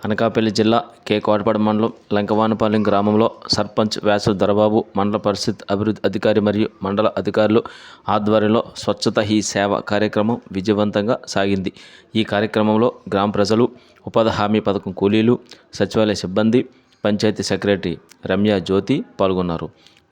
అనకాపల్లి జిల్లా కే కోటపాడు మండలం లంకవానిపాలెం గ్రామంలో సర్పంచ్ వ్యాసు దొరబాబు, మండల పరిషత్ అభివృద్ధి అధికారి మరియు మండల అధికారులు ఆధ్వర్యంలో స్వచ్ఛత హీ సేవ కార్యక్రమం విజయవంతంగా సాగింది. ఈ కార్యక్రమంలో గ్రామ ప్రజలు, ఉపాధి హామీ పథకం కూలీలు, సచివాలయ సిబ్బంది, పంచాయతీ సెక్రటరీ రమ్య జ్యోతి పాల్గొన్నారు.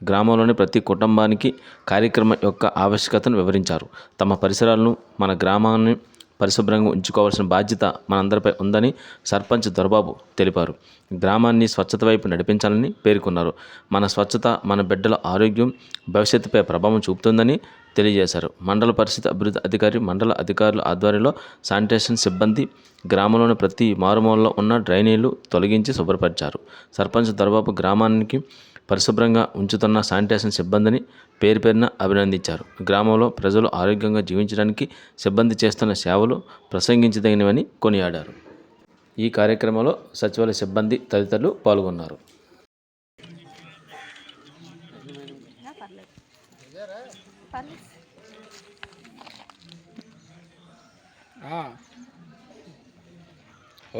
గ్రామంలోని ప్రతి కుటుంబానికి కార్యక్రమం యొక్క ఆవశ్యకతను వివరించారు. తమ పరిసరాలను, మన గ్రామాన్ని పరిశుభ్రంగా ఉంచుకోవాల్సిన బాధ్యత మనందరిపై ఉందని సర్పంచ్ దొరబాబు తెలిపారు. గ్రామాన్ని స్వచ్ఛత వైపు నడిపించాలని పేర్కొన్నారు. మన స్వచ్ఛత మన బిడ్డల ఆరోగ్యం, భవిష్యత్తుపై ప్రభావం చూపుతుందని తెలియజేశారు. మండల పరిషత్ అభివృద్ధి అధికారి, మండల అధికారుల ఆధ్వర్యంలో శానిటేషన్ సిబ్బంది గ్రామంలోని ప్రతి మారుమూలలో ఉన్న డ్రైనేజీలు తొలగించి శుభ్రపరిచారు. సర్పంచ్ దొరబాబు గ్రామానికి పరిశుభ్రంగా ఉంచుతున్న శానిటేషన్ సిబ్బందిని పేరు పేరున అభినందించారు. గ్రామంలో ప్రజలు ఆరోగ్యంగా జీవించడానికి సిబ్బంది చేస్తున్న సేవలు ప్రశంసించదగినవని కొనియాడారు. ఈ కార్యక్రమంలో సచివాలయ సిబ్బంది తదితరులు పాల్గొన్నారు.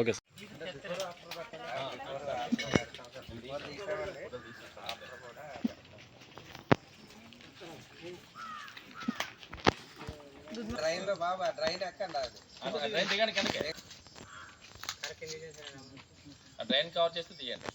ఓకే డ్రైన్ లో బాబా డ్రైన్ ఎక్కండి డ్రైన్ దిగండి కిందకి డ్రైన్ కవర్ చేస్తే తీయండి.